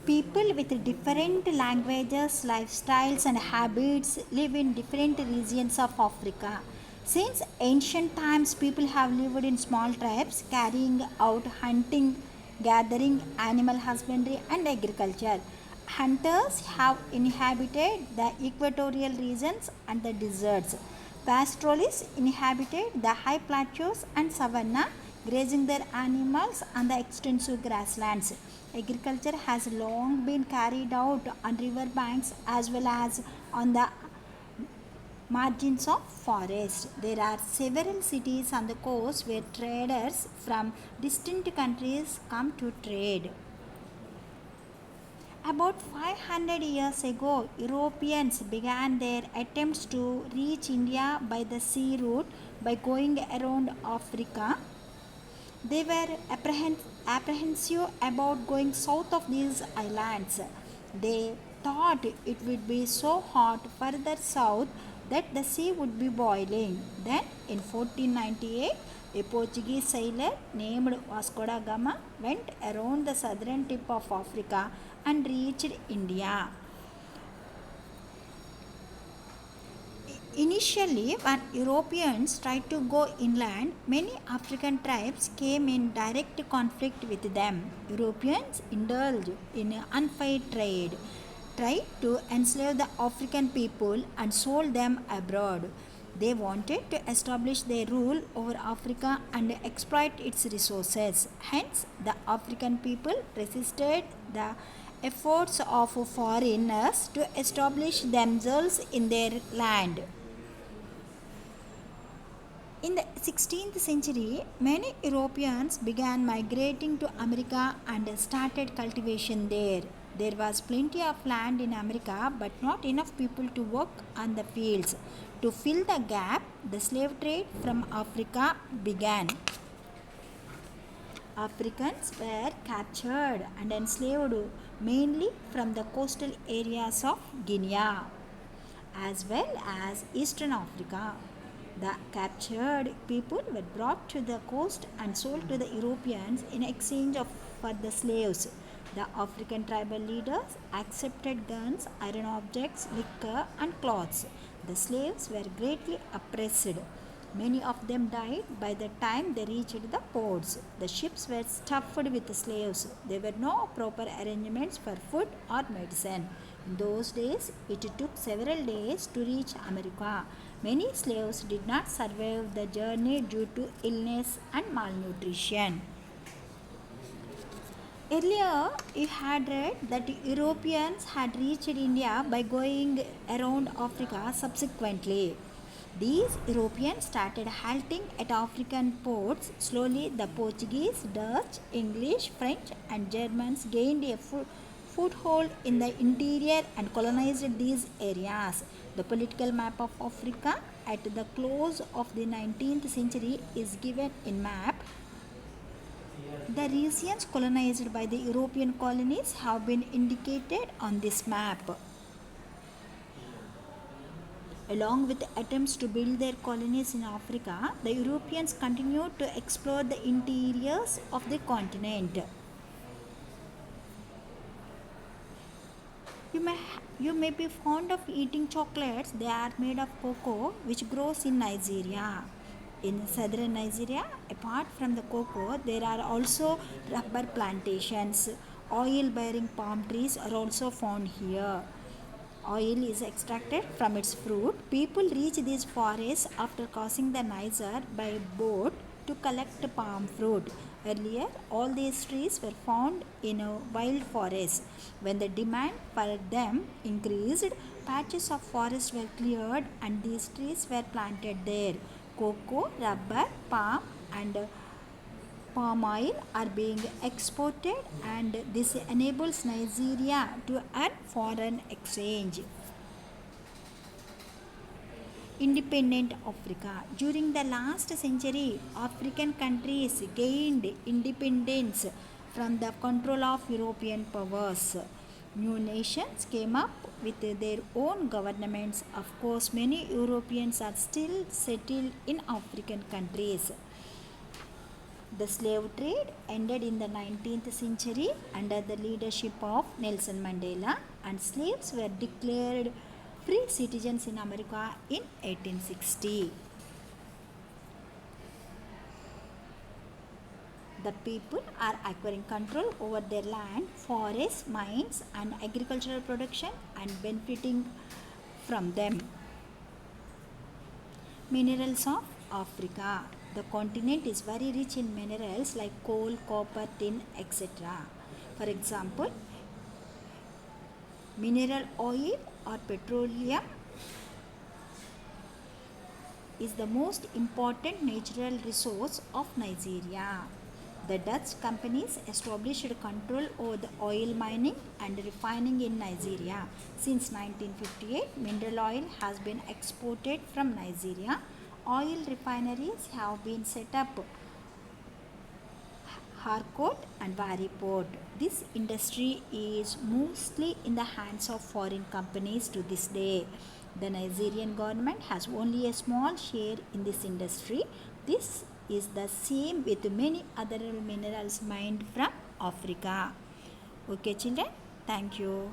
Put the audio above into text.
People with different languages, lifestyles, and habits live in different regions of Africa. Since ancient times, people have lived in small tribes carrying out hunting, gathering, animal husbandry, and agriculture. Hunters have inhabited the equatorial regions and the deserts. Pastoralists inhabited the high plateaus and savanna, grazing their animals on the extensive grasslands. Agriculture has long been carried out on river banks as well as on the margins of forests. There are several cities on the coast where traders from distant countries come to trade. About 500 years ago, Europeans began their attempts to reach India by the sea route by going around Africa. They were apprehensive about going south of these islands. They thought it would be so hot further south that the sea would be boiling. Then, in 1498, a Portuguese sailor named Vasco da Gama went around the southern tip of Africa and reached India. Initially, when Europeans tried to go inland, many African tribes came in direct conflict with them. Europeans indulged in unfair trade, tried to enslave the African people, and sold them abroad. They wanted to establish their rule over Africa and exploit its resources. Hence, the African people resisted the efforts of foreigners to establish themselves in their land. In the 16th century, many Europeans began migrating to America and started cultivation there. There was plenty of land in America, but not enough people to work on the fields. To fill the gap, the slave trade from Africa began. Africans were captured and enslaved mainly from the coastal areas of Guinea as well as Eastern Africa. The captured people were brought to the coast and sold to the Europeans in exchange for the slaves. The African tribal leaders accepted guns, iron objects, liquor, and clothes. The slaves were greatly oppressed. Many of them died by the time they reached the ports. The ships were stuffed with slaves. There were no proper arrangements for food or medicine. In those days, it took several days to reach America. Many slaves did not survive the journey due to illness and malnutrition. Earlier, you had read that Europeans had reached India by going around Africa subsequently. These Europeans started halting at African ports. Slowly, the Portuguese, Dutch, English, French, and Germans gained a foothold in the interior and colonized these areas. The political map of Africa at the close of the 19th century is given in map. The regions colonized by the European colonies have been indicated on this map. Along with attempts to build their colonies in Africa, the Europeans continued to explore the interiors of the continent. You may, you may be fond of eating chocolates. They are made of cocoa, which grows in Nigeria. In southern Nigeria, apart from the cocoa, there are also rubber plantations. Oil bearing palm trees are also found here. Oil is extracted from its fruit. People reach these forests after crossing the Niger by boat to collect palm fruit. Earlier, all these trees were found in a wild forest. When the demand for them increased, patches of forest were cleared and these trees were planted there. Cocoa, rubber, palm, and palm oil are being exported, and this enables Nigeria to earn foreign exchange. Independent Africa. During the last century, African countries gained independence from the control of European powers. New nations came up with their own governments. Of course, many Europeans are still settled in African countries. The slave trade ended in the 19th century under the leadership of Nelson Mandela, and slaves were declared free citizens in America in 1860. The people are acquiring control over their land, forests, mines, and agricultural production and benefiting from them. Minerals of Africa. The continent is very rich in minerals like coal, copper, tin, etc. For example, mineral oil or petroleum is the most important natural resource of Nigeria. The Dutch companies established control over the oil mining and refining in Nigeria. Since 1958, mineral oil has been exported from Nigeria. Oil refineries have been set up Harcourt and Variport. This industry is mostly in the hands of foreign companies to this day. The Nigerian government has only a small share in this industry. This is the same with many other minerals mined from Africa. Okay, children, thank you.